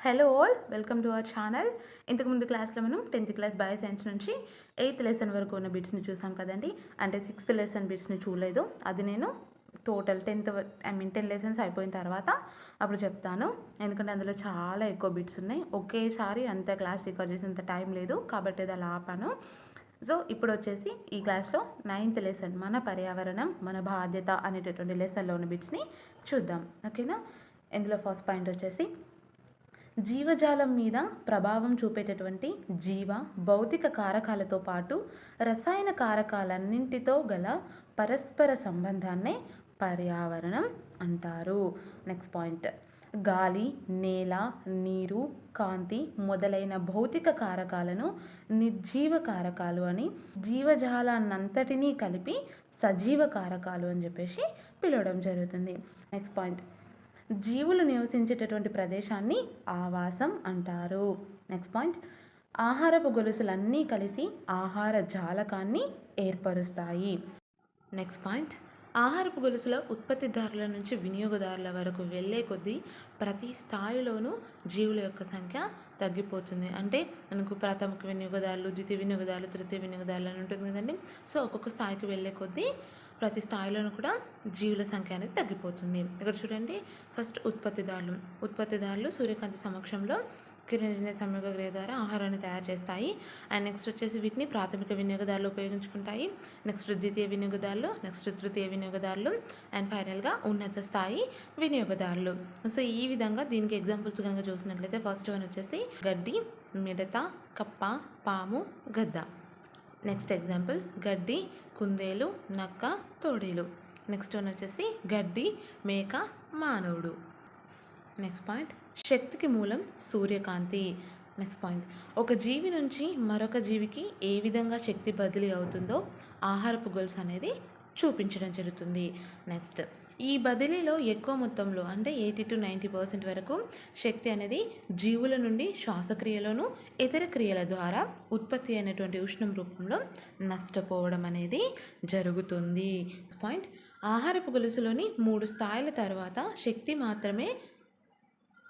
Hello all, welcome to our channel. ఇంతకుముందు క్లాస్లో మనం 10th క్లాస్ బయో సైన్స్ నుంచి 8th లెసన్ వరకు ఉన్న బిట్స్ని చూసాం కదండి. అంటే 6th లెసన్ బిట్స్ని చూడలేదు, అది నేను టోటల్ 10 లెసన్స్ అయిపోయిన తర్వాత అప్పుడు చెప్తాను. ఎందుకంటే అందులో చాలా ఎక్కువ బిట్స్ ఉన్నాయి, ఒకేసారి అంత క్లాస్ రికార్డ్ చేసేంత టైం లేదు కాబట్టి అది అలా ఆపాను. సో ఇప్పుడు వచ్చేసి ఈ క్లాస్లో 9th లెసన్ మన పర్యావరణం మన బాధ్యత అనేటటువంటి లెసన్లో ఉన్న బిట్స్ని చూద్దాం, ఓకేనా. ఇందులో ఫస్ట్ పాయింట్ వచ్చేసి జీవజాలం మీద ప్రభావం చూపేటటువంటి జీవ భౌతిక కారకాలతో పాటు రసాయన కారకాలన్నింటితో గల పరస్పర సంబంధాన్నే పర్యావరణం అంటారు. నెక్స్ట్ పాయింట్, గాలి, నేల, నీరు, కాంతి మొదలైన భౌతిక కారకాలను నిర్జీవ కారకాలు అని, జీవజాలాన్నంతటినీ కలిపి సజీవ కారకాలు అని చెప్పేసి పిలవడం జరుగుతుంది. నెక్స్ట్ పాయింట్, జీవులు నివసించేటటువంటి ప్రదేశాన్ని ఆవాసం అంటారు. నెక్స్ట్ పాయింట్, ఆహారపు గొలుసులన్నీ కలిసి ఆహార జాలకాన్ని ఏర్పరుస్తాయి. నెక్స్ట్ పాయింట్, ఆహారపు గొలుసుల ఉత్పత్తిదారుల నుంచి వినియోగదారుల వరకు వెళ్ళే కొద్దీ ప్రతి స్థాయిలోనూ జీవుల యొక్క సంఖ్య తగ్గిపోతుంది. అంటే మనకు ప్రాథమిక వినియోగదారులు, ద్వితీయ వినియోగదారులు, తృతీయ వినియోగదారులు అని ఉంటుంది కదండి. సో ఒక్కొక్క స్థాయికి వెళ్ళే కొద్దీ ప్రతి స్థాయిలోనూ కూడా జీవుల సంఖ్య అనేది తగ్గిపోతుంది. ఇక్కడ చూడండి, ఫస్ట్ ఉత్పత్తిదారులు సూర్యకాంతి సమక్షంలో కిరణజన్య సంయోగక్రియ ద్వారా ఆహారాన్ని తయారు చేస్తాయి. అండ్ నెక్స్ట్ వచ్చేసి వీటిని ప్రాథమిక వినియోగదారులు ఉపయోగించుకుంటాయి. నెక్స్ట్ ద్వితీయ వినియోగదారులు, నెక్స్ట్ తృతీయ వినియోగదారులు, అండ్ ఫైనల్గా ఉన్నత స్థాయి వినియోగదారులు. సో ఈ విధంగా దీనికి ఎగ్జాంపుల్స్ కనుక చూసినట్లయితే ఫస్ట్ వన్ వచ్చేసి గడ్డి, మిడత, కప్ప, పాము, గద్ద. నెక్స్ట్ ఎగ్జాంపుల్ గడ్డి, కుందేలు, నక్క, తోడేలు. నెక్స్ట్ వన్ వచ్చేసి గడ్డి, మేక, మానవుడు. నెక్స్ట్ పాయింట్, శక్తికి మూలం సూర్యకాంతి. నెక్స్ట్ పాయింట్, ఒక జీవి నుంచి మరొక జీవికి ఏ విధంగా శక్తి బదిలీ అవుతుందో ఆహారపు గొలుసు అనేది చూపించడం జరుగుతుంది. నెక్స్ట్, ఈ బదిలీలో ఎక్కువ మొత్తంలో అంటే 80 to 90% వరకు శక్తి అనేది జీవుల నుండి శ్వాసక్రియలోను ఇతర క్రియల ద్వారా ఉత్పత్తి అయినటువంటి ఉష్ణం రూపంలో నష్టపోవడం అనేది జరుగుతుంది. పాయింట్, ఆహారపు గొలుసులోని 3 స్థాయిల తర్వాత శక్తి మాత్రమే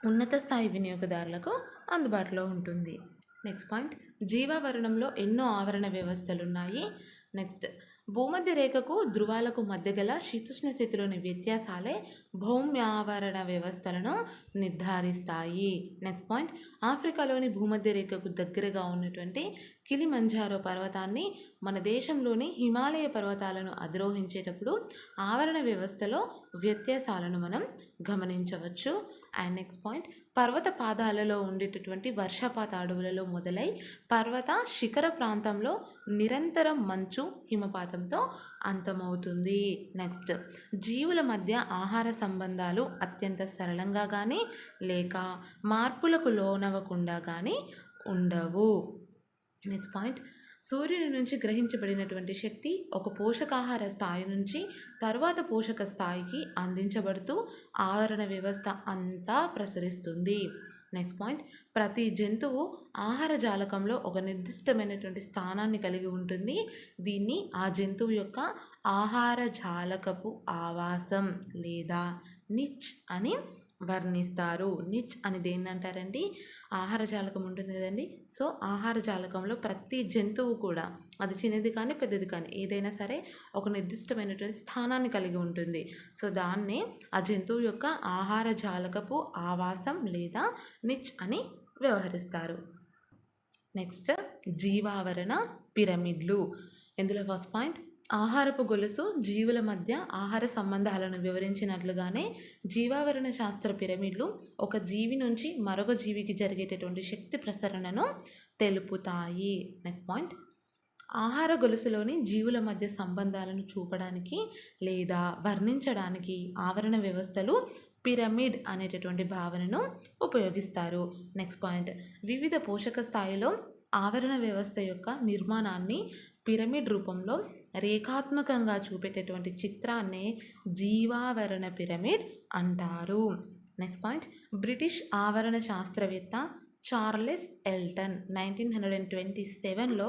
ఉన్నత స్థాయి వినియోగదారులకు అందుబాటులో ఉంటుంది. నెక్స్ట్ పాయింట్, జీవావరణంలో ఎన్నో ఆవరణ వ్యవస్థలు ఉన్నాయి. నెక్స్ట్, భూమధ్య రేఖకు ధృవాలకు మధ్య గల శీతోష్ణ స్థితిలోని వ్యత్యాసాలే భౌమ్యావరణ వ్యవస్థలను నిర్ధారిస్తాయి. నెక్స్ట్ పాయింట్, ఆఫ్రికాలోని భూమధ్య రేఖకు దగ్గరగా ఉన్నటువంటి కిలిమంజారో పర్వతాన్ని మన దేశంలోని హిమాలయ పర్వతాలను అధిరోహించేటప్పుడు ఆవరణ వ్యవస్థలో వ్యత్యాసాలను మనం గమనించవచ్చు. అండ్ నెక్స్ట్ పాయింట్, పర్వత పాదాలలో ఉండేటటువంటి వర్షపాత అడవులలో మొదలై పర్వత శిఖర ప్రాంతంలో నిరంతరం మంచు హిమపాతంతో అంతమవుతుంది. నెక్స్ట్, జీవుల మధ్య ఆహార సంబంధాలు అత్యంత సరళంగా కానీ లేక మార్పులకు లోనవ్వకుండా కానీ ఉండవు. నెక్స్ట్ పాయింట్, సూర్యుని నుంచి గ్రహించబడినటువంటి శక్తి ఒక పోషకాహార స్థాయి నుంచి తరువాత పోషక స్థాయికి అందించబడుతూ ఆవరణ వ్యవస్థ అంతా ప్రసరిస్తుంది. నెక్స్ట్ పాయింట్, ప్రతి జంతువు ఆహార జాలకంలో ఒక నిర్దిష్టమైనటువంటి స్థానాన్ని కలిగి ఉంటుంది. దీన్ని ఆ జంతువు యొక్క ఆహార జాలకపు ఆవాసం లేదా నిచ్ అని వర్ణిస్తారు. నిచ్ అని దేన్ని అంటారండి? ఆహార జాలకం ఉంటుంది కదండి. సో ఆహార జాలకంలో ప్రతి జంతువు కూడా అది చిన్నది కానీ పెద్దది కానీ ఏదైనా సరే ఒక నిర్దిష్టమైనటువంటి స్థానాన్ని కలిగి ఉంటుంది. సో దాన్నే ఆ జంతువు యొక్క ఆహార జాలకపు ఆవాసం లేదా నిచ్ అని వ్యవహరిస్తారు. నెక్స్ట్, జీవావరణ పిరమిడ్లు. ఇందులో ఫస్ట్ పాయింట్, ఆహారపు గొలుసు జీవుల మధ్య ఆహార సంబంధాలను వివరించినట్లుగానే జీవావరణ శాస్త్ర పిరమిడ్లు ఒక జీవి నుంచి మరొక జీవికి జరిగేటటువంటి శక్తి ప్రసరణను తెలుపుతాయి. నెక్స్ట్ పాయింట్, ఆహార గొలుసులోని జీవుల మధ్య సంబంధాలను చూపడానికి లేదా వర్ణించడానికి ఆవరణ వ్యవస్థలు పిరమిడ్ అనేటటువంటి భావనను ఉపయోగిస్తారు. నెక్స్ట్ పాయింట్, వివిధ పోషక స్థాయిలో ఆవరణ వ్యవస్థ యొక్క నిర్మాణాన్ని పిరమిడ్ రూపంలో రేఖాత్మకంగా చూపేటటువంటి చిత్రాన్నే జీవావరణ పిరమిడ్ అంటారు. నెక్స్ట్ పాయింట్, బ్రిటిష్ ఆవరణ శాస్త్రవేత్త చార్లెస్ ఎల్టన్ 1927లో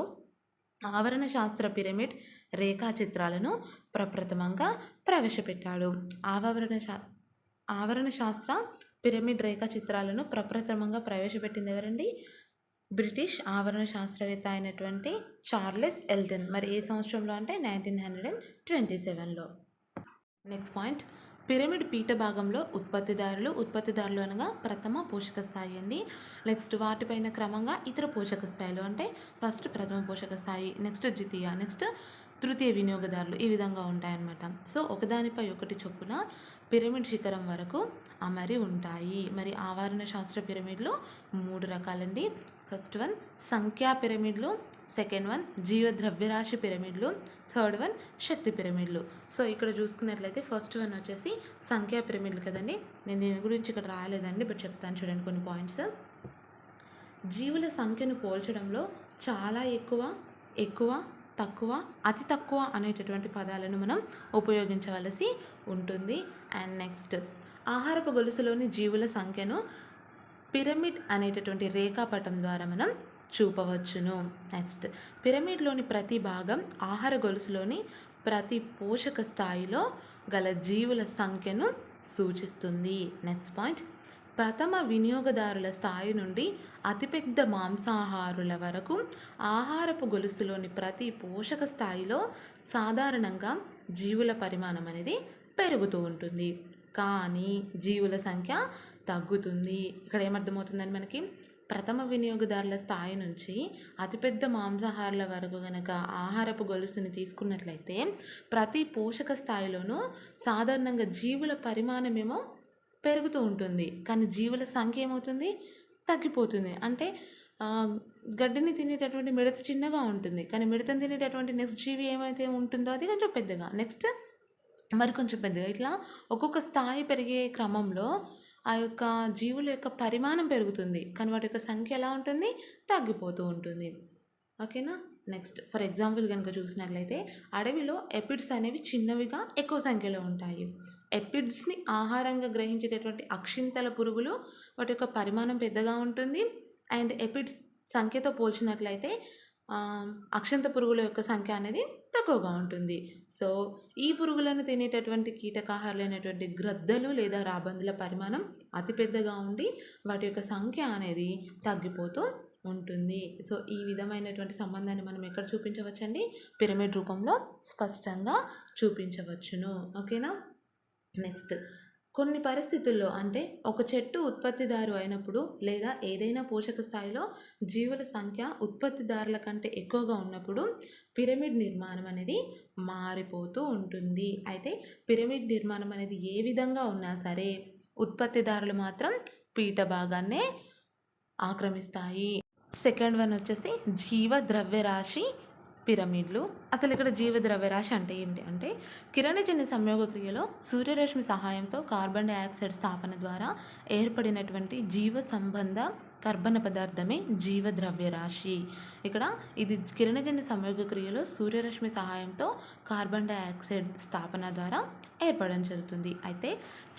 ఆవరణ శాస్త్ర పిరమిడ్ రేఖాచిత్రాలను ప్రప్రథమంగా ప్రవేశపెట్టాడు. ఆవరణ శాస్త్ర పిరమిడ్ రేఖా చిత్రాలను ప్రప్రథమంగా ప్రవేశపెట్టింది ఎవరండి? బ్రిటిష్ ఆవరణ శాస్త్రవేత్త అయినటువంటి చార్లెస్ ఎల్డన్. మరి ఏ సంవత్సరంలో అంటే 1927లో. నెక్స్ట్ పాయింట్, పిరమిడ్ పీఠ భాగంలో ఉత్పత్తిదారులు అనగా ప్రథమ పోషక స్థాయి అండి. నెక్స్ట్ వాటిపైన క్రమంగా ఇతర పోషక స్థాయిలు, అంటే ఫస్ట్ ప్రథమ పోషక స్థాయి, నెక్స్ట్ ద్వితీయ, నెక్స్ట్ తృతీయ వినియోగదారులు, ఈ విధంగా ఉంటాయన్నమాట. సో ఒకదానిపై ఒకటి చొప్పున పిరమిడ్ శిఖరం వరకు అమరి ఉంటాయి. మరి ఆవరణ శాస్త్ర పిరమిడ్లు 3 రకాలండి. ఫస్ట్ వన్ సంఖ్యా పిరమిడ్లు, సెకండ్ వన్ జీవద్రవ్యరాశి పిరమిడ్లు, థర్డ్ వన్ శక్తి పిరమిడ్లు. సో ఇక్కడ చూసుకున్నట్లయితే ఫస్ట్ వన్ వచ్చేసి సంఖ్యా పిరమిడ్లు కదండి. నేను దీని గురించి ఇక్కడ రాయలేదండి, బట్ చెప్తాను చూడండి కొన్ని పాయింట్స్. జీవుల సంఖ్యను పోల్చడంలో చాలా ఎక్కువ, తక్కువ, అతి తక్కువ అనేటటువంటి పదాలను మనం ఉపయోగించవలసి ఉంటుంది. అండ్ నెక్స్ట్, ఆహారపు గొలుసులోని జీవుల సంఖ్యను పిరమిడ్ అనేటటువంటి రేఖాపటం ద్వారా మనం చూపవచ్చును. నెక్స్ట్, పిరమిడ్లోని ప్రతి భాగం ఆహార గొలుసులోని ప్రతి పోషక స్థాయిలో గల జీవుల సంఖ్యను సూచిస్తుంది. నెక్స్ట్ పాయింట్, ప్రథమ వినియోగదారుల స్థాయి నుండి అతిపెద్ద మాంసాహారుల వరకు ఆహారపు గొలుసులోని ప్రతి పోషక స్థాయిలో సాధారణంగా జీవుల పరిమాణం అనేది పెరుగుతూ ఉంటుంది, కానీ జీవుల సంఖ్య తగ్గుతుంది. ఇక్కడ ఏమర్థమవుతుందని మనకి, ప్రథమ వినియోగదారుల స్థాయి నుంచి అతిపెద్ద మాంసాహారుల వరకు కనుక ఆహారపు గొలుసుని తీసుకున్నట్లయితే ప్రతి పోషక స్థాయిలోనూ సాధారణంగా జీవుల పరిమాణమేమో పెరుగుతూ ఉంటుంది, కానీ జీవుల సంఖ్య ఏమవుతుంది, తగ్గిపోతుంది. అంటే గడ్డిని తినేటటువంటి మిడత చిన్నగా ఉంటుంది, కానీ మిడతను తినేటటువంటి నెక్స్ట్ జీవి ఏమైతే ఉంటుందో అది కొంచెం పెద్దగా, నెక్స్ట్ మరి కొంచెం పెద్దగా, ఇట్లా ఒక్కొక్క స్థాయి పెరిగే క్రమంలో ఆ యొక్క జీవుల యొక్క పరిమాణం పెరుగుతుంది, కానీ వాటి యొక్క సంఖ్య ఎలా ఉంటుంది, తగ్గిపోతూ ఉంటుంది. ఓకేనా. నెక్స్ట్, ఫర్ ఎగ్జాంపుల్ కనుక చూసినట్లయితే అడవిలో ఎపిడ్స్ అనేవి చిన్నవిగా ఎక్కువ సంఖ్యలో ఉంటాయి. ఎపిడ్స్ని ఆహారంగా గ్రహించేటటువంటి అక్షింతల పురుగులు వాటి యొక్క పరిమాణం పెద్దగా ఉంటుంది. అండ్ ఎపిడ్స్ సంఖ్యతో పోల్చినట్లయితే అక్షంత పురుగుల యొక్క సంఖ్య అనేది తక్కువగా ఉంటుంది. సో ఈ పురుగులను తినేటటువంటి కీటకాహారులైనటువంటి గ్రద్దలు లేదా రాబందుల పరిమాణం అతిపెద్దగా ఉండి వాటి యొక్క సంఖ్య అనేది తగ్గిపోతూ ఉంటుంది. సో ఈ విధమైనటువంటి సంబంధాన్ని మనం ఎక్కడ చూపించవచ్చండి, పిరమిడ్ రూపంలో స్పష్టంగా చూపించవచ్చును. ఓకేనా. నెక్స్ట్, కొన్ని పరిస్థితుల్లో, అంటే ఒక చెట్టు ఉత్పత్తిదారు అయినప్పుడు లేదా ఏదైనా పోషక స్థాయిలో జీవుల సంఖ్య ఉత్పత్తిదారుల కంటే ఎక్కువగా ఉన్నప్పుడు పిరమిడ్ నిర్మాణం అనేది మారిపోతూ ఉంటుంది. అయితే పిరమిడ్ నిర్మాణం అనేది ఏ విధంగా ఉన్నా సరే ఉత్పత్తిదారులు మాత్రం పీఠ భాగాన్నే ఆక్రమిస్తాయి. సెకండ్ వన్ వచ్చేసి జీవ ద్రవ్యరాశి పిరమిడ్లు. అసలు ఇక్కడ జీవద్రవ్యరాశి అంటే ఏంటి అంటే, కిరణజన్య సంయోగ క్రియలో సూర్యరశ్మి సహాయంతో కార్బన్ డైఆక్సైడ్ స్థాపన ద్వారా ఏర్పడినటువంటి జీవ సంబంధ కర్బన పదార్థమే జీవద్రవ్యరాశి. ఇక్కడ ఇది కిరణజన్య సంయోగ క్రియలో సూర్యరశ్మి సహాయంతో కార్బన్ డైఆక్సైడ్ స్థాపన ద్వారా ఏర్పడడం జరుగుతుంది. అయితే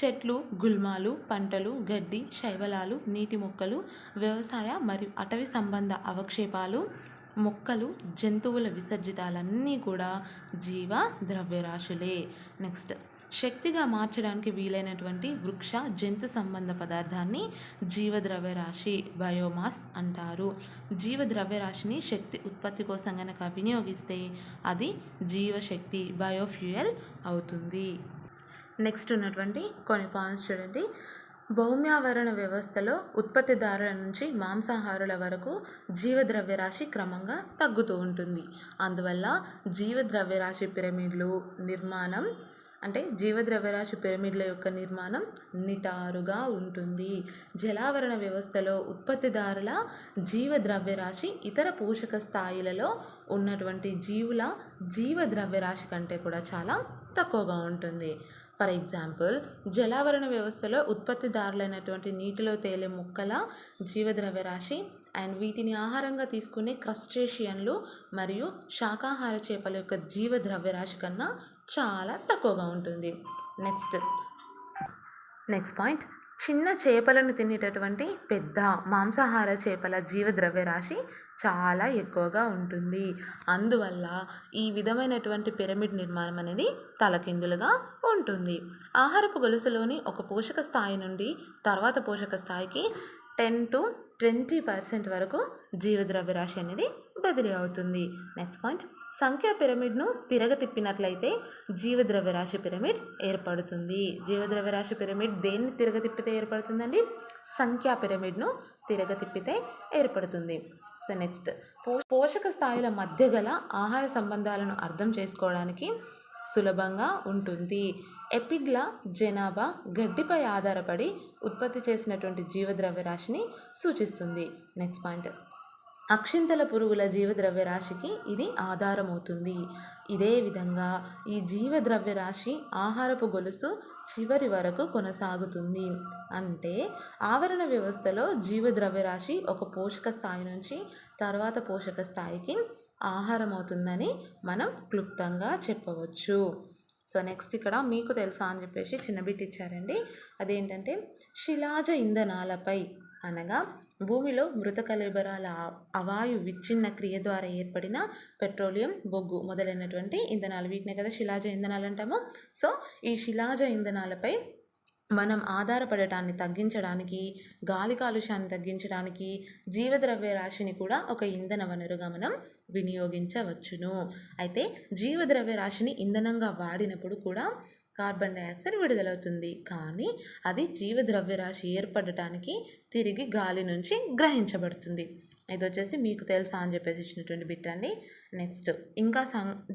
చెట్లు, గుల్మాలు, పంటలు, గడ్డి, శైవలాలు, నీటి మొక్కలు, వ్యవసాయ మరియు అటవీ సంబంధ అవక్షేపాలు, మొక్కలు, జంతువుల విసర్జితాలన్నీ కూడా జీవ ద్రవ్యరాశులే. నెక్స్ట్, శక్తిగా మార్చడానికి వీలైనటువంటి వృక్ష జంతు సంబంధ పదార్థాన్ని జీవద్రవ్యరాశి బయోమాస్ అంటారు. జీవద్రవ్యరాశిని శక్తి ఉత్పత్తి కోసం కనుక వినియోగిస్తే అది జీవశక్తి బయోఫ్యూయల్ అవుతుంది. నెక్స్ట్ ఉన్నటువంటి కొన్ని పాయింట్స్ చూడండి. భౌమ్యావరణ వ్యవస్థలో ఉత్పత్తిదారుల నుంచి మాంసాహారుల వరకు జీవద్రవ్యరాశి క్రమంగా తగ్గుతూ ఉంటుంది. అందువల్ల జీవద్రవ్యరాశి పిరమిడ్లు నిర్మాణం, అంటే జీవద్రవ్యరాశి పిరమిడ్ల యొక్క నిర్మాణం నిటారుగా ఉంటుంది. జలావరణ వ్యవస్థలో ఉత్పత్తిదారుల జీవద్రవ్యరాశి ఇతర పోషక స్థాయిలలో ఉన్నటువంటి జీవుల జీవద్రవ్యరాశి కంటే కూడా చాలా తక్కువగా ఉంటుంది. ఫర్ ఎగ్జాంపుల్, జలావరణ వ్యవస్థలో ఉత్పత్తిదారులైనటువంటి నీటిలో తేలే మొక్కల జీవద్రవ్యరాశి అండ్ వీటిని ఆహారంగా తీసుకునే క్రస్టేషియన్లు మరియు శాకాహార చేపల యొక్క జీవద్రవ్యరాశి కన్నా చాలా తక్కువగా ఉంటుంది. నెక్స్ట్ పాయింట్, చిన్న చేపలను తినేటటువంటి పెద్ద మాంసాహార చేపల జీవద్రవ్యరాశి చాలా ఎక్కువగా ఉంటుంది. అందువల్ల ఈ విధమైనటువంటి పిరమిడ్ నిర్మాణం అనేది తలకిందులుగా ఉంటుంది. ఆహారపు గొలుసులోని ఒక పోషక స్థాయి నుండి తర్వాత పోషక స్థాయికి 10-20% వరకు జీవద్రవ్యరాశి అనేది బదిలీ అవుతుంది. నెక్స్ట్ పాయింట్, సంఖ్యా పిరమిడ్ను తిరగతిప్పినట్లయితే జీవద్రవ్యరాశి పిరమిడ్ ఏర్పడుతుంది. జీవద్రవ్యరాశి పిరమిడ్ దేన్ని తిరగతిప్పితే ఏర్పడుతుందండి? సంఖ్యా పిరమిడ్ను తిరగతిప్పితే ఏర్పడుతుంది. సో నెక్స్ట్, పోషక స్థాయిల మధ్య గల ఆహార సంబంధాలను అర్థం చేసుకోవడానికి సులభంగా ఉంటుంది. ఎపిడ్ల జనాభా గడ్డిపై ఆధారపడి ఉత్పత్తి చేసినటువంటి జీవద్రవ్యరాశిని సూచిస్తుంది. నెక్స్ట్ పాయింట్, అక్షింతల పురుగుల జీవద్రవ్యరాశికి ఇది ఆధారమవుతుంది. ఇదే విధంగా ఈ జీవద్రవ్యరాశి ఆహారపు గొలుసు చివరి వరకు కొనసాగుతుంది. అంటే ఆవరణ వ్యవస్థలో జీవద్రవ్యరాశి ఒక పోషక స్థాయి నుంచి తర్వాత పోషక స్థాయికి ఆహారం అవుతుందని మనం క్లుప్తంగా చెప్పవచ్చు. సో నెక్స్ట్, ఇక్కడ మీకు తెలుసా అని చెప్పేసి చిన్న బిట్ ఇచ్చారండి. అదేంటంటే, శిలాజ ఇంధనాలపై అనగా భూమిలో మృత కళేబరాల అవాయు విచ్ఛిన్న క్రియ ద్వారా ఏర్పడిన పెట్రోలియం, బొగ్గు మొదలైనటువంటి ఇంధనాలు, వీటినే కదా శిలాజ ఇంధనాలు అంటాము. సో ఈ శిలాజ ఇంధనాలపై మనం ఆధారపడటాన్ని తగ్గించడానికి, గాలి కాలుష్యాన్ని తగ్గించడానికి జీవద్రవ్యరాశిని కూడా ఒక ఇంధన వనరుగా మనం వినియోగించవచ్చును. అయితే జీవద్రవ్యరాశిని ఇంధనంగా వాడినప్పుడు కూడా కార్బన్ డైఆక్సైడ్ విడుదలవుతుంది. కానీ అది జీవద్రవ్యరాశి ఏర్పడటానికి తిరిగి గాలి నుంచి గ్రహించబడుతుంది. ఇది వచ్చేసి మీకు తెలుసా అని చెప్పేసి ఇచ్చినటువంటి బిట్ అండి. నెక్స్ట్, ఇంకా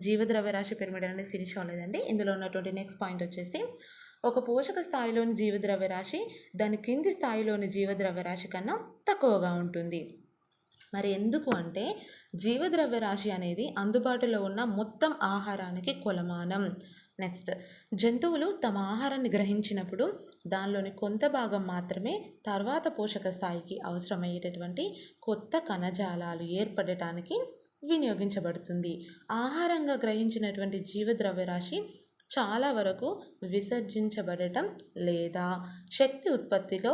జీవద్రవ్యరాశి పిరమిడ్ అనేది ఫినిష్ అవ్వలేదండి. ఇందులో ఉన్నటువంటి నెక్స్ట్ పాయింట్ వచ్చేసి, ఒక పోషక స్థాయిలోని జీవద్రవ్యరాశి దాని కింది స్థాయిలోని జీవద్రవ్యరాశి కన్నా తక్కువగా ఉంటుంది. మరి ఎందుకు అంటే, జీవద్రవ్యరాశి అనేది అందుబాటులో ఉన్న మొత్తం ఆహారానికి కొలమానం. నెక్స్ట్, జంతువులు తమ ఆహారాన్ని గ్రహించినప్పుడు దానిలోని కొంత భాగం మాత్రమే తర్వాత పోషక స్థాయికి అవసరమయ్యేటటువంటి కొత్త కణజాలాలు ఏర్పడటానికి వినియోగించబడుతుంది. ఆహారంగా గ్రహించినటువంటి జీవద్రవ్యరాశి చాలా వరకు విసర్జించబడటం లేదా శక్తి ఉత్పత్తిలో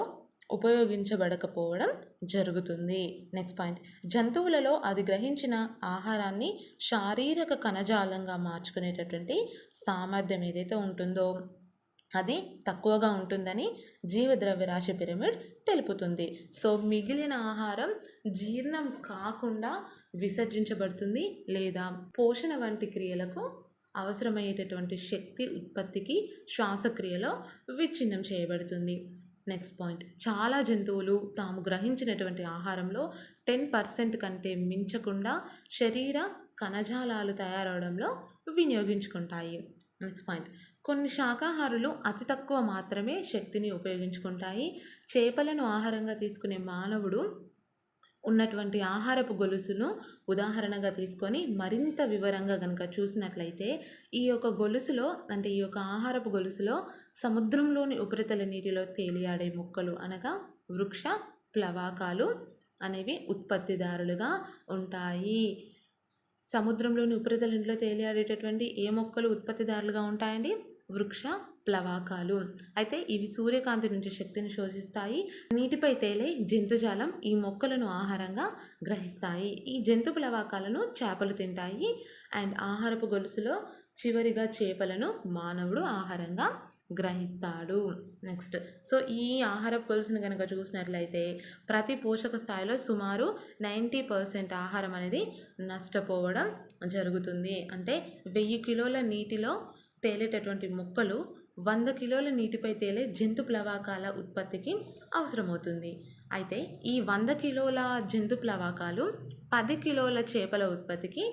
ఉపయోగించబడకపోవడం జరుగుతుంది. నెక్స్ట్ పాయింట్, జంతువులలో అది గ్రహించిన ఆహారాన్ని శారీరక కణజాలంగా మార్చుకునేటటువంటి సామర్థ్యం ఏదైతే ఉంటుందో అది తక్కువగా ఉంటుందని జీవద్రవ్యరాశి పిరమిడ్ తెలుపుతుంది. సో మిగిలిన ఆహారం జీర్ణం కాకుండా విసర్జించబడుతుంది లేదా పోషణ వంటి క్రియలకు అవసరమయ్యేటటువంటి శక్తి ఉత్పత్తికి శ్వాసక్రియలో విచ్ఛిన్నం చేయబడుతుంది. నెక్స్ట్ పాయింట్, చాలా జంతువులు తాము గ్రహించినటువంటి ఆహారంలో 10% కంటే మించకుండా శరీర కణజాలాలు తయారవడంలో వినియోగించుకుంటాయి. నెక్స్ట్ పాయింట్, కొన్ని శాకాహారులు అతి తక్కువ మాత్రమే శక్తిని ఉపయోగించుకుంటాయి. చేపలను ఆహారంగా తీసుకునే మానవుడు ఉన్నటువంటి ఆహారపు గొలుసును ఉదాహరణగా తీసుకొని మరింత వివరంగా కనుక చూసినట్లయితే, ఈ యొక్క గొలుసులో అంటే ఈ యొక్క ఆహారపు గొలుసులో సముద్రంలోని ఉపరితల నీటిలో తేలియాడే మొక్కలు అనగా వృక్ష ప్లవాకాలు అనేవి ఉత్పత్తిదారులుగా ఉంటాయి. సముద్రంలోని ఉపరితల నీటిలో తేలియాడేటటువంటి ఏ మొక్కలు ఉత్పత్తిదారులుగా ఉంటాయండి? వృక్ష ప్లవాకాలు. అయితే ఇవి సూర్యకాంతి నుంచి శక్తిని శోషిస్తాయి. నీటిపై తేలే జంతుజాలం ఈ మొక్కలను ఆహారంగా గ్రహిస్తాయి. ఈ జంతు ప్లవాకాలను చేపలు తింటాయి. అండ్ ఆహారపు గొలుసులో చివరిగా చేపలను మానవుడు ఆహారంగా గ్రహిస్తాడు. నెక్స్ట్, సో ఈ ఆహారపు గొలుసును కనుక చూసినట్లయితే ప్రతి పోషక స్థాయిలో సుమారు 90% ఆహారం అనేది నష్టపోవడం జరుగుతుంది. అంటే 1000 కిలోల నీటిలో తేలేటటువంటి మొక్కలు 100 కిలోల నీటిపై తేలే జంతు ప్లవాకాల ఉత్పత్తికి అవసరమవుతుంది. అయితే ఈ 100 కిలోల జంతు ప్లవాకాలు 10 కిలోల చేపల ఉత్పత్తికి,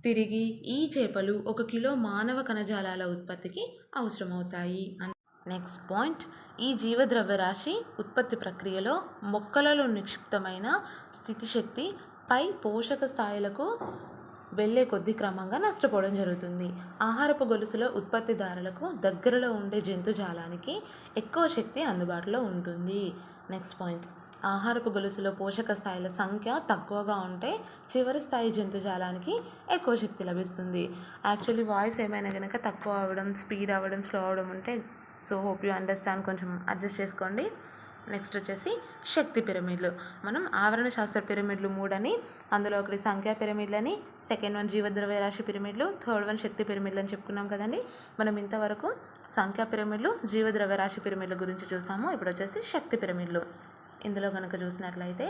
తిరిగి ఈ చేపలు 1 కిలో మానవ కణజాలాల ఉత్పత్తికి అవసరమవుతాయి. నెక్స్ట్ పాయింట్, ఈ జీవద్రవ్యరాశి ఉత్పత్తి ప్రక్రియలో మొక్కలలో నిక్షిప్తమైన స్థితిశక్తి పై పోషక స్థాయిలకు వెళ్ళే కొద్ది క్రమంగా నష్టపోవడం జరుగుతుంది. ఆహారపు గొలుసులో ఉత్పత్తిదారులకు దగ్గరలో ఉండే జంతుజాలానికి ఎక్కువ శక్తి అందుబాటులో ఉంటుంది. నెక్స్ట్ పాయింట్, ఆహారపు గొలుసులో పోషక స్థాయిల సంఖ్య తక్కువగా ఉంటే చివరి స్థాయి జంతుజాలానికి ఎక్కువ శక్తి లభిస్తుంది. యాక్చువల్లీ వాయిస్ ఏమైనా కనుక తక్కువ అవ్వడం, స్పీడ్ అవ్వడం, స్లో అవ్వడం ఉంటే సో హోప్ యూ అండర్స్టాండ్, కొంచెం అడ్జస్ట్ చేసుకోండి. నెక్స్ట్ వచ్చేసి శక్తి పిరమిడ్లు. మనం ఆవరణ శాస్త్ర పిరమిడ్లు 3 అని, అందులో ఒకటి సంఖ్యా పిరమిడ్లని, సెకండ్ వన్ జీవద్రవ్యరాశి పిరమిడ్లు, థర్డ్ వన్ శక్తి పిరమిడ్లు అని చెప్పుకున్నాం కదండి. మనం ఇంతవరకు సంఖ్యా పిరమిడ్లు, జీవద్రవ్యరాశి పిరమిడ్ల గురించి చూసాము. ఇప్పుడు వచ్చేసి శక్తి పిరమిడ్లు. ఇందులో కనుక చూసినట్లయితే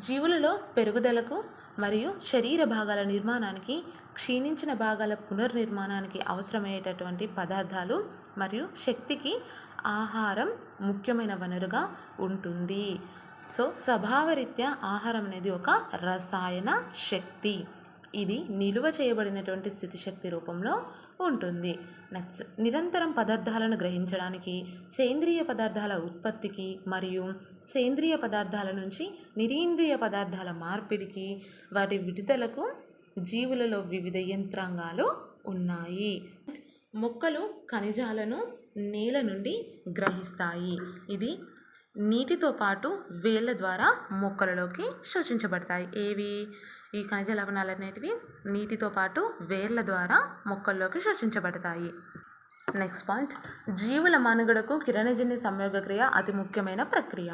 జీవులలో పెరుగుదలకు మరియు శరీర భాగాల నిర్మాణానికి, క్షీణించిన భాగాల పునర్నిర్మాణానికి అవసరమయ్యేటటువంటి పదార్థాలు మరియు శక్తికి ఆహారం ముఖ్యమైన వనరుగా ఉంటుంది. సో స్వభావరీత్యా ఆహారం అనేది ఒక రసాయన శక్తి. ఇది నిలువ చేయబడినటువంటి స్థితిశక్తి రూపంలో ఉంటుంది. నెక్స్ట్, నిరంతరం పదార్థాలను గ్రహించడానికి, సేంద్రియ పదార్థాల ఉత్పత్తికి మరియు సేంద్రియ పదార్థాల నుంచి నిరీంద్రియ పదార్థాల మార్పిడికి, వాటి విడుదలకు జీవులలో వివిధ యంత్రాంగాలు ఉన్నాయి. మొక్కలు ఖనిజాలను నేల నుండి గ్రహిస్తాయి. ఇది నీటితో పాటు వేళ్ళ ద్వారా మొక్కలలోకి శోషించబడతాయి. ఈ ఖనిజ లవణాలు అనేటివి నీటితో పాటు వేర్ల ద్వారా మొక్కల్లోకి శోషించబడతాయి. నెక్స్ట్ పాయింట్, జీవుల మనుగడకు కిరణజన్య సంయోగక్రియ అతి ముఖ్యమైన ప్రక్రియ.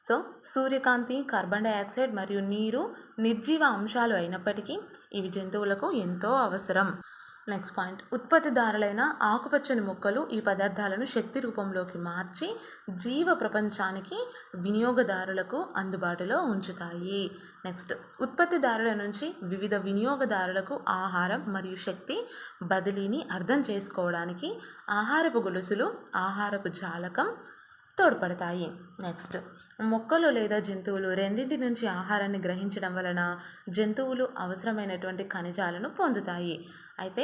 సో సూర్యకాంతి, కార్బన్ డైఆక్సైడ్ మరియు నీరు నిర్జీవ అంశాలు అయినప్పటికీ ఇవి జంతువులకు ఎంతో అవసరం. నెక్స్ట్ పాయింట్, ఉత్పత్తిదారులైన ఆకుపచ్చని మొక్కలు ఈ పదార్థాలను శక్తి రూపంలోకి మార్చి జీవ ప్రపంచానికి వినియోగదారులకు అందుబాటులో ఉంచుతాయి. నెక్స్ట్, ఉత్పత్తిదారుల నుంచి వివిధ వినియోగదారులకు ఆహారం మరియు శక్తి బదిలీని అర్థం చేసుకోవడానికి ఆహారపు గొలుసులు, ఆహారపు జాలకం తోడ్పడతాయి. నెక్స్ట్, మొక్కలు లేదా జంతువులు రెండింటి నుంచి ఆహారాన్ని గ్రహించడం వలన జంతువులు అవసరమైనటువంటి ఖనిజాలను పొందుతాయి. అయితే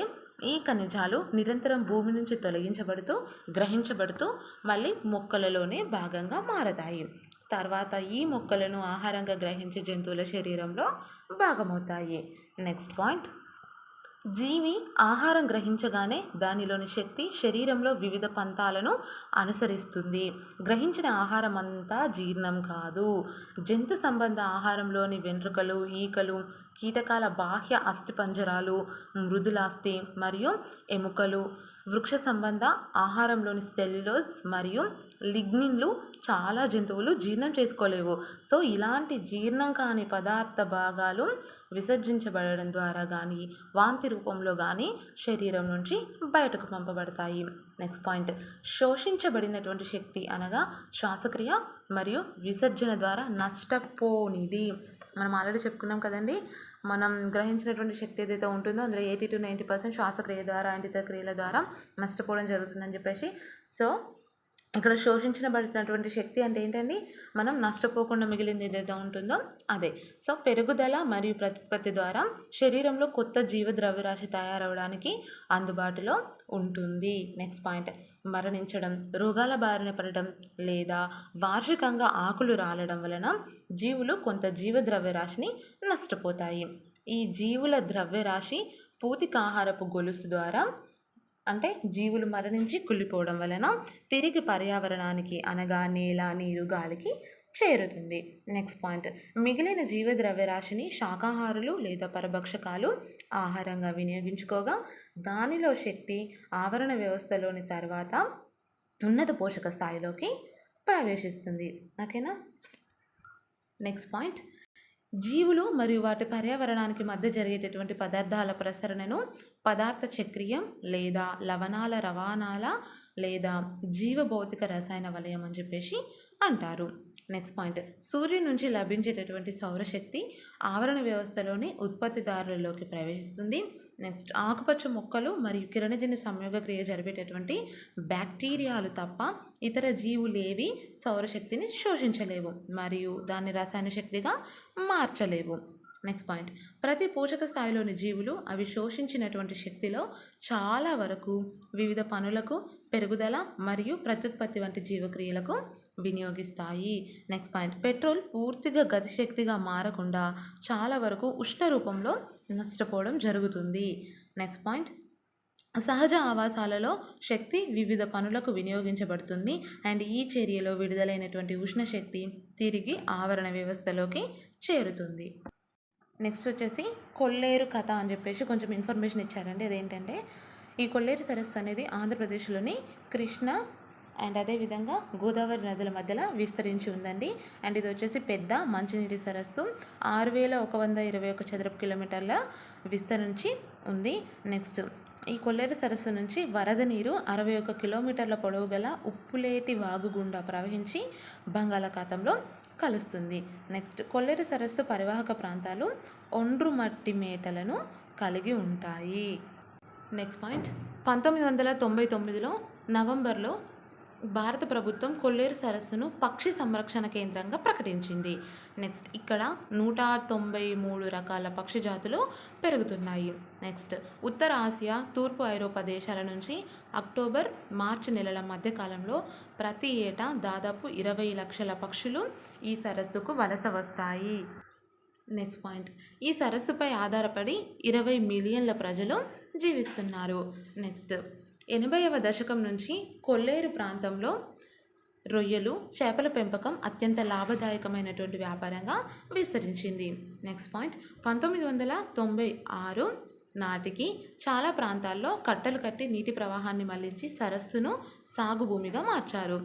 ఈ ఖనిజాలు నిరంతరం భూమి నుంచి తొలగించబడుతూ, గ్రహించబడుతూ మళ్ళీ మొక్కలలోనే భాగంగా మారతాయి. తర్వాత ఈ మొక్కలను ఆహారంగా గ్రహించే జంతువుల శరీరంలో భాగమవుతాయి. నెక్స్ట్ పాయింట్, జీవి ఆహారం గ్రహించగానే దానిలోని శక్తి శరీరంలో వివిధ పంతాలను అనుసరిస్తుంది. గ్రహించిన ఆహారం అంతా జీర్ణం కాదు. జంతు సంబంధ ఆహారంలోని వెంట్రుకలు, ఈకలు, కీటకాల బాహ్య అస్థిపంజరాలు, మృదులాస్థి మరియు ఎముకలు, వృక్ష సంబంధ ఆహారంలోని సెల్యులోజ్ మరియు లిగ్నిన్లు చాలా జంతువులు జీర్ణం చేసుకోలేవు. సో ఇలాంటి జీర్ణం కాని పదార్థ భాగాలు విసర్జించబడడం ద్వారా కానీ, వాంతి రూపంలో కానీ శరీరం నుంచి బయటకు పంపబడతాయి. నెక్స్ట్ పాయింట్, శోషించబడినటువంటి శక్తి అనగా శ్వాసక్రియ మరియు విసర్జన ద్వారా నష్టపోనిది. మనం ఆల్రెడీ చెప్పుకున్నాం కదండి, మనం గ్రహించినటువంటి శక్తి ఏదైతే ఉంటుందో అందులో 80 to 90% శ్వాసక్రియ ద్వారా, అంటిత క్రియల ద్వారా నష్టపోవడం జరుగుతుందని చెప్పేసి. సో ఇక్కడ శోషించబడినటువంటి శక్తి అంటే ఏంటండి, మనం నష్టపోకుండా మిగిలింది ఏదైతే ఉంటుందో అదే. సో పెరుగుదల మరియు ప్రత్యుత్పత్తి ద్వారా శరీరంలో కొత్త జీవద్రవ్యరాశి తయారవడానికి అందుబాటులో ఉంటుంది. నెక్స్ట్ పాయింట్, మరణించడం, రోగాల బారిన పడడం లేదా వార్షికంగా ఆకులు రాలడం వలన జీవులు కొంత జీవద్రవ్యరాశిని నష్టపోతాయి. ఈ జీవుల ద్రవ్యరాశి పూతికాహారపు గొలుసు ద్వారా, అంటే జీవులు మరణించి కుళ్ళిపోవడం వలన తిరిగి పర్యావరణానికి అనగా నేల, నీరు, గాలికి చేరుతుంది. నెక్స్ట్ పాయింట్, మిగిలిన జీవద్రవ్యరాశిని శాకాహారులు లేదా పరభక్షకాలు ఆహారంగా వినియోగించుకోగా దానిలో శక్తి ఆవరణ వ్యవస్థలోని తర్వాత ఉన్నత పోషక స్థాయిలోకి ప్రవేశిస్తుంది. ఓకేనా. నెక్స్ట్ పాయింట్, జీవులు మరియు వాటి పర్యావరణానికి మధ్య జరిగేటటువంటి పదార్థాల ప్రసరణను పదార్థ చక్రీయం లేదా లవణాల రవాణాల లేదా జీవభౌతిక రసాయన వలయం అని చెప్పేసి అంటారు. నెక్స్ట్ పాయింట్, సూర్యుని నుంచి లభించేటటువంటి సౌరశక్తి ఆవరణ వ్యవస్థలోని ఉత్పత్తిదారులలోకి ప్రవేశిస్తుంది. నెక్స్ట్, ఆకుపచ్చ మొక్కలు మరియు కిరణజన్య సంయోగ క్రియ జరిపేటటువంటి బ్యాక్టీరియాలు తప్ప ఇతర జీవులేవి సౌరశక్తిని శోషించలేవు మరియు దాన్ని రసాయన శక్తిగా మార్చలేవు. నెక్స్ట్ పాయింట్, ప్రతి పోషక స్థాయిలోని జీవులు అవి శోషించినటువంటి శక్తిలో చాలా వరకు వివిధ పనులకు, పెరుగుదల మరియు ప్రత్యుత్పత్తి వంటి జీవక్రియలకు వినియోగిస్తాయి. నెక్స్ట్ పాయింట్, పెట్రోల్ పూర్తిగా గతిశక్తిగా మారకుండా చాలా వరకు ఉష్ణ రూపంలో నష్టపోవడం జరుగుతుంది. నెక్స్ట్ పాయింట్, సహజ ఆవాసాలలో శక్తి వివిధ పనులకు వినియోగించబడుతుంది అండ్ ఈ చర్యలో విడుదలైనటువంటి ఉష్ణ శక్తి తిరిగి ఆవరణ వ్యవస్థలోకి చేరుతుంది. నెక్స్ట్ వచ్చేసి కొల్లేరు కథ అని చెప్పేసి కొంచెం ఇన్ఫర్మేషన్ ఇచ్చారండి. అదేంటంటే, ఈ కొల్లేరు సరస్సు అనేది ఆంధ్రప్రదేశ్లోని కృష్ణ అండ్ అదేవిధంగా గోదావరి నదుల మధ్యలో విస్తరించి ఉందండి. అండ్ ఇది వచ్చేసి పెద్ద మంచినీటి సరస్సు 6121 చదరపు కిలోమీటర్ల విస్తరించి ఉంది. నెక్స్ట్ ఈ కొల్లేరు సరస్సు నుంచి వరద నీరు 61 కిలోమీటర్ల పొడవు గల ఉప్పులేటి వాగు గుండా ప్రవహించి బంగాళాఖాతంలో కలుస్తుంది. నెక్స్ట్ కొల్లేరు సరస్సు పరివాహక ప్రాంతాలు ఒండ్రు మట్టి మేటలను కలిగి ఉంటాయి. నెక్స్ట్ పాయింట్ 1999లో నవంబర్లో భారత ప్రభుత్వం కొల్లేరు సరస్సును పక్షి సంరక్షణ కేంద్రంగా ప్రకటించింది. నెక్స్ట్ ఇక్కడ 193 రకాల పక్షి జాతులు పెరుగుతున్నాయి. నెక్స్ట్ ఉత్తర ఆసియా, తూర్పు ఐరోపా దేశాల నుంచి అక్టోబర్, మార్చి నెలల మధ్యకాలంలో ప్రతి ఏటా దాదాపు 20 లక్షల పక్షులు ఈ సరస్సుకు వలస వస్తాయి. నెక్స్ట్ పాయింట్ ఈ సరస్సుపై ఆధారపడి 20 మిలియన్ల ప్రజలు జీవిస్తున్నారు. నెక్స్ట్ 80వ దశకం నుంచి కొల్లేరు ప్రాంతంలో రొయ్యలు, చేపల పెంపకం అత్యంత లాభదాయకమైనటువంటి వ్యాపారంగా విస్తరించింది. నెక్స్ట్ పాయింట్ 1996 నాటికి చాలా ప్రాంతాల్లో కట్టలు కట్టి నీటి ప్రవాహాన్ని మళ్లించి సరస్సును సాగు భూమిగా మార్చారు.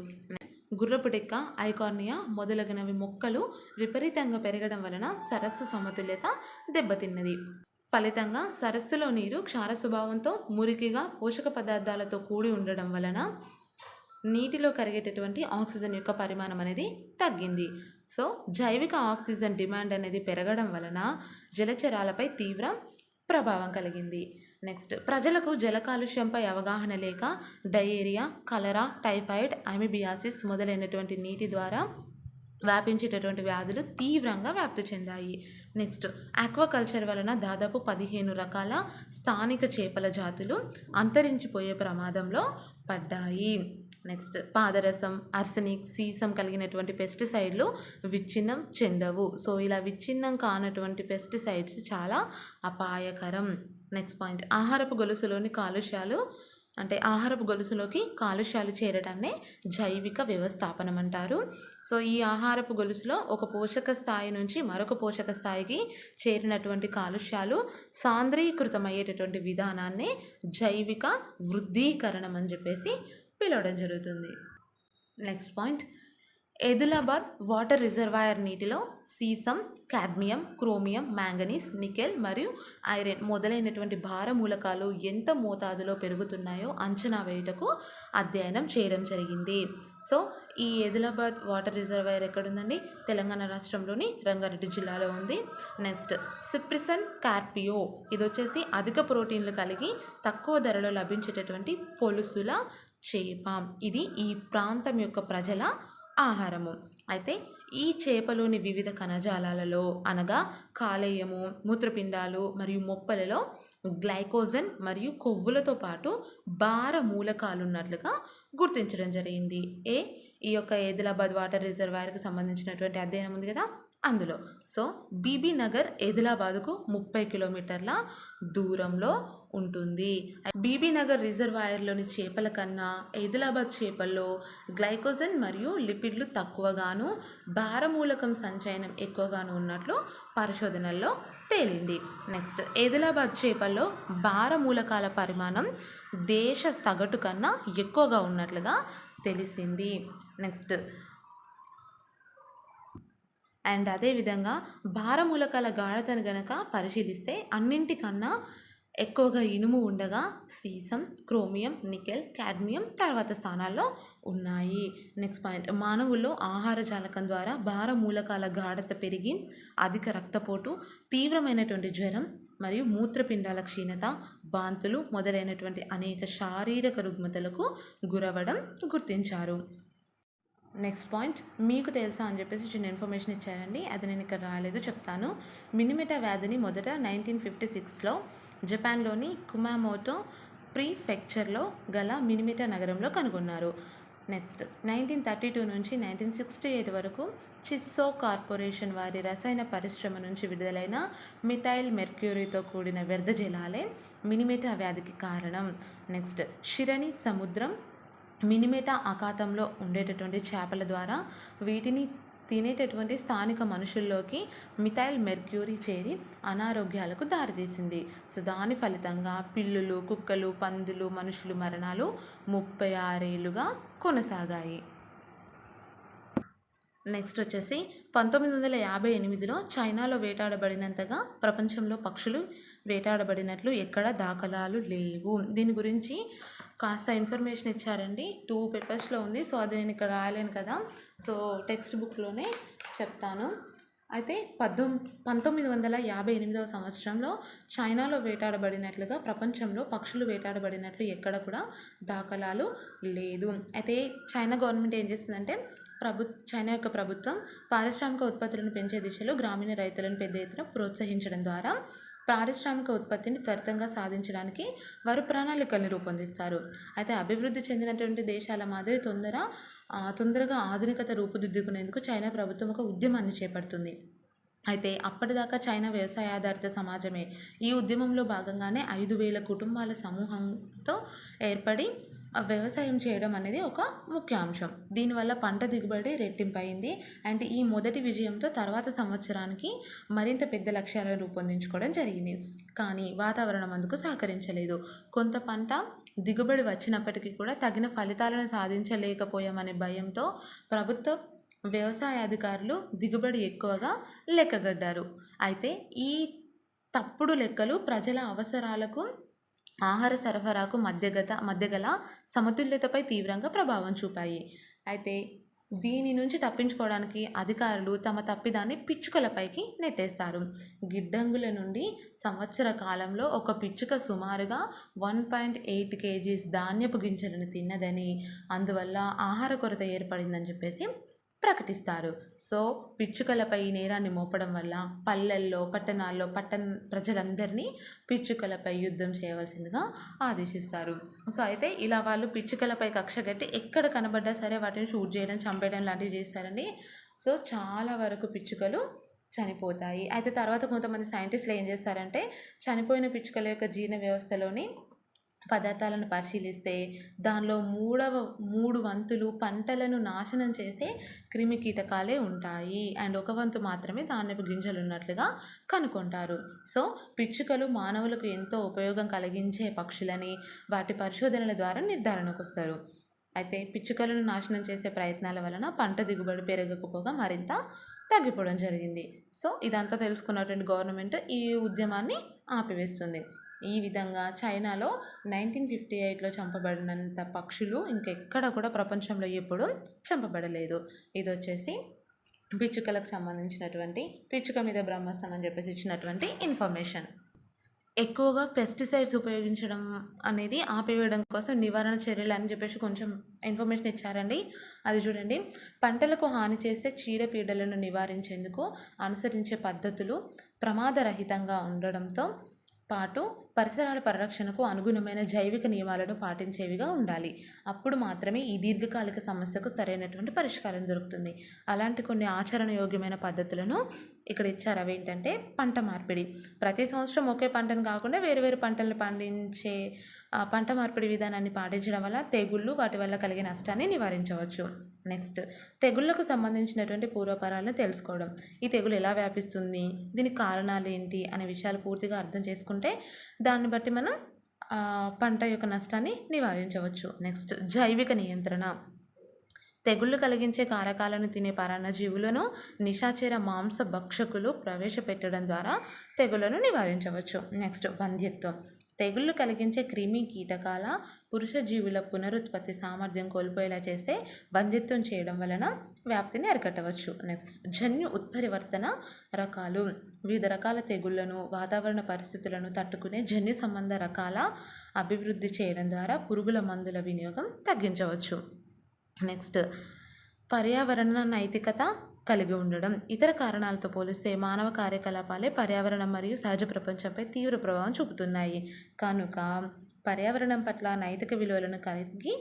గుర్రపు డెక్క, ఐకార్నియా మొదలగునవి మొక్కలు విపరీతంగా పెరగడం వలన సరస్సు సమతుల్యత దెబ్బతిన్నది. ఫలితంగా సరస్సులో నీరు క్షార స్వభావంతో మురికిగా పోషక పదార్థాలతో కూడి ఉండడం వలన నీటిలో కరిగేటటువంటి ఆక్సిజన్ యొక్క పరిమాణం అనేది తగ్గింది. సో జైవిక ఆక్సిజన్ డిమాండ్ అనేది పెరగడం వలన జలచరాలపై తీవ్ర ప్రభావం కలిగింది. నెక్స్ట్ ప్రజలకు జల కాలుష్యంపై అవగాహన లేక డయేరియా, కలరా, టైఫాయిడ్, అమీబియాసిస్ మొదలైనటువంటి నీటి ద్వారా వ్యాపించేటటువంటి వ్యాధులు తీవ్రంగా వ్యాప్తి చెందాయి. నెక్స్ట్ ఆక్వాకల్చర్ వలన దాదాపు 15 రకాల స్థానిక చేపల జాతులు అంతరించిపోయే ప్రమాదంలో పడ్డాయి. నెక్స్ట్ పాదరసం, ఆర్సెనిక్, సీసం కలిగినటువంటి పెస్టిసైడ్లు విచ్ఛిన్నం చెందవు. సో ఇలా విచ్ఛిన్నం కానటువంటి పెస్టిసైడ్స్ చాలా అపాయకరం. నెక్స్ట్ పాయింట్ ఆహారపు గొలుసులోని కాలుష్యాలు అంటే ఆహారపు గొలుసులోకి కాలుష్యాలు చేరడాన్నే జైవిక వ్యవస్థాపనం అంటారు. సో ఈ ఆహారపు గొలుసులో ఒక పోషక స్థాయి నుంచి మరొక పోషక స్థాయికి చేరినటువంటి కాలుష్యాలు సాంద్రీకృతమయ్యేటటువంటి విధానాన్ని జైవిక వృద్ధీకరణం అని చెప్పేసి పిలవడం జరుగుతుంది. Next point Adilabad water reservoir నీటిలో సీసం, కాడ్మియం, క్రోమియం, మ్యాంగనీస్, నికెల్ మరియు ఐరన్ మొదలైనటువంటి భార మూలకాలు ఎంత మోతాదులో పెరుగుతున్నాయో అంచనా వేయుటకు అధ్యయనం చేయడం జరిగింది. సో ఈ ఎదిలాబాద్ వాటర్ రిజర్వాయర్ ఎక్కడుందండి? తెలంగాణ రాష్ట్రంలోని రంగారెడ్డి జిల్లాలో ఉంది. నెక్స్ట్ సిప్రిసన్ కార్పియో, ఇది వచ్చేసి అధిక ప్రోటీన్లు కలిగి తక్కువ ధరలో లభించేటటువంటి పొలుసుల చేప. ఇది ఈ ప్రాంతం యొక్క ప్రజల ఆహారము. అయితే ఈ చేపలోని వివిధ కణజాలాలలో అనగా కాలేయము, మూత్రపిండాలు మరియు మొప్పలలో గ్లైకోజన్ మరియు కొవ్వులతో పాటు భార మూలకాలు ఉన్నట్లుగా గుర్తించడం జరిగింది. ఈ యొక్క ఆదిలాబాద్ వాటర్ రిజర్వాయర్కి సంబంధించినటువంటి అధ్యయనం ఉంది కదా అందులో. సో బీబీ నగర్ ఆదిలాబాద్కు 30 కిలోమీటర్ల దూరంలో ఉంటుంది. బీబీ నగర్ రిజర్వాయర్లోని చేపల కన్నా ఆదిలాబాద్ చేపల్లో గ్లైకోజన్ మరియు లిపిడ్లు తక్కువగాను భారమూలకం సంచయనం ఎక్కువగాను ఉన్నట్లు పరిశోధనల్లో తేలింది. నెక్స్ట్ ఆదిలాబాద్ చేపల్లో భారమూలకాల పరిమాణం దేశ సగటు కన్నా ఎక్కువగా ఉన్నట్లుగా తెలిసింది. నెక్స్ట్ అండ్ అదేవిధంగా భారమూలకాల గాఢతను గనక పరిశీలిస్తే అన్నింటికన్నా ఎక్కువగా ఇనుము ఉండగా సీసం, క్రోమియం, నికెల్, కాడ్మియం తర్వాత స్థానాల్లో ఉన్నాయి. నెక్స్ట్ పాయింట్ మానవుల్లో ఆహార జాలకం ద్వారా భారమూలకాల గాఢత పెరిగి అధిక రక్తపోటు, తీవ్రమైనటువంటి జ్వరం మరియు మూత్రపిండాల క్షీణత, వాంతులు మొదలైనటువంటి అనేక శారీరక రుగ్మతలకు గురవడం గుర్తించారు. నెక్స్ట్ పాయింట్ మీకు తెలుసా అని చెప్పేసి చిన్న ఇన్ఫర్మేషన్ ఇచ్చారండి, అది నేను ఇక్కడ రాలేదు, చెప్తాను. మినిమిటా వ్యాధిని మొదట 1956లో జపాన్లోని కుమామోటో ప్రీఫెక్చర్లో గల మినిమిటా నగరంలో కనుగొన్నారు. నెక్స్ట్ 1932 నుంచి 1968 వరకు చిస్సో కార్పొరేషన్ వారి రసాయన పరిశ్రమ నుంచి విడుదలైన మిథైల్ మెర్క్యూరీతో కూడిన వ్యర్థ జలాలే మినిమిటా వ్యాధికి కారణం. నెక్స్ట్ షిరణి సముద్రం మినిమిటా అఖాతంలో ఉండేటటువంటి చేపల ద్వారా వీటిని తినేటటువంటి స్థానిక మనుషుల్లోకి మిథైల్ మెర్క్యూరీ చేరి అనారోగ్యాలకు దారితీసింది. సో దాని ఫలితంగా పిల్లులు, కుక్కలు, పందులు, మనుషులు మరణాలు 36 ఏళ్లుగా కొనసాగాయి. నెక్స్ట్ వచ్చేసి 1958లో చైనాలో వేటాడబడినంతగా ప్రపంచంలో పక్షులు వేటాడబడినట్లు ఎక్కడ దాఖలాలు లేవు. దీని గురించి కాస్త ఇన్ఫర్మేషన్ ఇచ్చారండి. 2 పేపర్స్లో ఉంది. సో అది నేను ఇక్కడ రాయలేను కదా, సో టెక్స్ట్ బుక్లోనే చెప్తాను. అయితే 1958వ సంవత్సరంలో చైనాలో వేటాడబడినట్లుగా ప్రపంచంలో పక్షులు వేటాడబడినట్లు ఎక్కడ కూడా దాఖలాలు లేదు. అయితే చైనా గవర్నమెంట్ ఏం చేస్తుందంటే చైనా యొక్క ప్రభుత్వం పారిశ్రామిక ఉత్పత్తులను పెంచే దిశలో గ్రామీణ రైతులను పెద్ద ఎత్తున ప్రోత్సహించడం ద్వారా పారిశ్రామిక ఉత్పత్తిని త్వరితంగా సాధించడానికి వారు ప్రణాళికల్ని రూపొందిస్తారు. అయితే అభివృద్ధి చెందినటువంటి దేశాల మాదిరి తొందరగా ఆధునికత రూపుదిద్దుకునేందుకు చైనా ప్రభుత్వం ఒక ఉద్యమాన్ని చేపడుతుంది. అయితే అప్పటిదాకా చైనా వ్యవసాయ ఆధారిత సమాజమే. ఈ ఉద్యమంలో భాగంగానే 5,000 కుటుంబాల సమూహంతో ఏర్పడి వ్యవసాయం చేయడం అనేది ఒక ముఖ్య అంశం. దీనివల్ల పంట దిగుబడి రెట్టింపయింది. అండ్ ఈ మొదటి విజయంతో తర్వాత సంవత్సరానికి మరింత పెద్ద లక్ష్యాలను రూపొందించుకోవడం జరిగింది. కానీ వాతావరణం అందుకు సహకరించలేదు. కొంత పంట దిగుబడి వచ్చినప్పటికీ కూడా తగిన ఫలితాలను సాధించలేకపోయామనే భయంతో ప్రభుత్వ వ్యవసాయ అధికారులు దిగుబడి ఎక్కువగా లెక్కగడ్డారు. అయితే ఈ తప్పుడు లెక్కలు ప్రజల అవసరాలకు, ఆహార సరఫరాకు మధ్యగల సమతుల్యతపై తీవ్రంగా ప్రభావం చూపాయి. అయితే దీని నుంచి తప్పించుకోవడానికి అధికారులు తమ తప్పిదాన్ని పిచ్చుకలపైకి నెట్టేస్తారు. గిడ్డంగుల నుండి సంవత్సర కాలంలో ఒక పిచ్చుక సుమారుగా 1.8 kgs ధాన్యపు గింజలను తిన్నదని, అందువల్ల ఆహార కొరత ఏర్పడిందని చెప్పేసి ప్రకటిస్తారు. సో పిచ్చుకలపై ఈ నేరాన్ని మోపడం వల్ల పల్లెల్లో, పట్టణాల్లో ప్రజలందరినీ పిచ్చుకలపై యుద్ధం చేయవలసిందిగా ఆదేశిస్తారు. సో అయితే ఇలా వాళ్ళు పిచ్చుకలపై కక్ష కట్టి ఎక్కడ కనబడ్డా సరే వాటిని షూట్ చేయడం, చంపేయడం లాంటివి చేస్తారండి. సో చాలా వరకు పిచ్చుకలు చనిపోతాయి. అయితే తర్వాత కొంతమంది సైంటిస్టులు ఏం చేస్తారంటే చనిపోయిన పిచ్చుకల యొక్క జీర్ణ వ్యవస్థలోని పదార్థాలను పరిశీలిస్తే దానిలో 3 వంతులు పంటలను నాశనం చేసే క్రిమి కీటకాలే ఉంటాయి. అండ్ 1 వంతు మాత్రమే ధాన్యపు గింజలు ఉన్నట్లుగా కనుక్కుంటారు. సో పిచ్చుకలు మానవులకు ఎంతో ఉపయోగం కలిగించే పక్షులని వాటి పరిశోధనల ద్వారా నిర్ధారణకు వస్తారు. అయితే పిచ్చుకలను నాశనం చేసే ప్రయత్నాల వలన పంట దిగుబడి పెరగకపోగా మరింత తగ్గిపోవడం జరిగింది. సో ఇదంతా తెలుసుకున్నటువంటి గవర్నమెంట్ ఈ ఉద్యమాన్ని ఆపివేస్తుంది. ఈ విధంగా చైనాలో 1958లో చంపబడినంత పక్షులు ఇంకెక్కడ కూడా ప్రపంచంలో ఎప్పుడూ చంపబడలేదు. ఇది వచ్చేసి పిచ్చుకలకు సంబంధించినటువంటి పిచ్చుక మీద బ్రహ్మాస్త్రం అని చెప్పేసి ఇచ్చినటువంటి ఇన్ఫర్మేషన్. ఎక్కువగా పెస్టిసైడ్స్ ఉపయోగించడం అనేది ఆపివేయడం కోసం నివారణ చర్యలు అని చెప్పేసి కొంచెం ఇన్ఫర్మేషన్ ఇచ్చారండి. అది చూడండి. పంటలకు హాని చేసే చీడపీడలను నివారించేందుకు అనుసరించే పద్ధతులు ప్రమాదరహితంగా ఉండడంతో పాటు పరిసరాల పరిరక్షణకు అనుగుణమైన జైవిక నియమాలను పాటించేవిగా ఉండాలి. అప్పుడు మాత్రమే ఈ దీర్ఘకాలిక సమస్యకు సరైనటువంటి పరిష్కారం దొరుకుతుంది. అలాంటి కొన్ని ఆచరణయోగ్యమైన పద్ధతులను ఇక్కడ ఇచ్చారు. అవి ఏంటంటే పంట మార్పిడి. ప్రతి సంవత్సరం ఒకే పంటను కాకుండా వేరు వేరు పంటలను పండించే పంట మార్పిడి విధానాన్ని పాటించడం వల్ల తెగుళ్ళు, వాటి వల్ల కలిగే నష్టాన్ని నివారించవచ్చు. నెక్స్ట్ తెగుళ్ళకు సంబంధించినటువంటి పూర్వపరాలను తెలుసుకోవడం. ఈ తెగులు ఎలా వ్యాపిస్తుంది, దీనికి కారణాలు ఏంటి అనే విషయాలు పూర్తిగా అర్థం చేసుకుంటే దాన్ని బట్టి మనం పంట యొక్క నష్టాన్ని నివారించవచ్చు. నెక్స్ట్ జైవిక నియంత్రణ. తెగుళ్ళు కలిగించే కారకాలను తినే పరాన్నజీవులను నిశాచర మాంస భక్షకులు ప్రవేశపెట్టడం ద్వారా తెగుళ్లను నివారించవచ్చు. నెక్స్ట్ వంధ్యత్వం. తెగుళ్ళు కలిగించే క్రిమి కీటకాల పురుష జీవుల పునరుత్పత్తి సామర్థ్యం కోల్పోయేలా చేస్తే వంధ్యత్వం చేయడం వలన వ్యాప్తిని అరికట్టవచ్చు. నెక్స్ట్ జన్యు ఉత్పరివర్తన రకాలు. వివిధ రకాల తెగుళ్లను, వాతావరణ పరిస్థితులను తట్టుకునే జన్యు సంబంధ రకాల అభివృద్ధి చేయడం ద్వారా పురుగుల మందుల వినియోగం తగ్గించవచ్చు. నెక్స్ట్ పర్యావరణ నైతికత కలిగి ఉండడం. ఇతర కారణాలతో పోలిస్తే మానవ కార్యకలాపాలే పర్యావరణం మరియు సహజ ప్రపంచంపై తీవ్ర ప్రభావం చూపుతున్నాయి. కనుక పర్యావరణం పట్ల నైతిక విలువలను కలిగి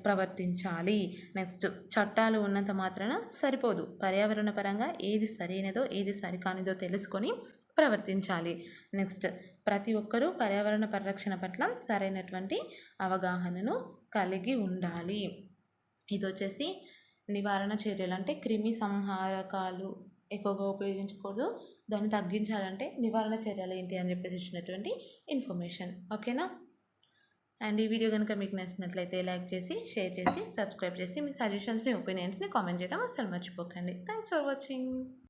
ప్రవర్తించాలి. నెక్స్ట్ చట్టాలు ఉన్నంత మాత్రాన సరిపోదు. పర్యావరణ పరంగా ఏది సరైనదో ఏది సరికానిదో తెలుసుకొని ప్రవర్తించాలి. నెక్స్ట్ ప్రతి ఒక్కరూ పర్యావరణ పరిరక్షణ పట్ల సరైనటువంటి అవగాహనను కలిగి ఉండాలి. ఇది వచ్చేసి నివారణ చర్యలు అంటే క్రిమి సంహారకాలు ఎక్కువగా ఉపయోగించకూడదు. దాన్ని తగ్గించాలంటే నివారణ చర్యలు ఏంటి అని చెప్పేసి ఇచ్చినటువంటి ఇన్ఫర్మేషన్. ఓకేనా? అండ్ ఈ వీడియో కనుక మీకు నచ్చినట్లయితే లైక్ చేసి, షేర్ చేసి, సబ్స్క్రైబ్ చేసి మీ సజెషన్స్ని, ఒపీనియన్స్ని కామెంట్ చేయడం అస్సలు మర్చిపోకండి. Thanks for watching.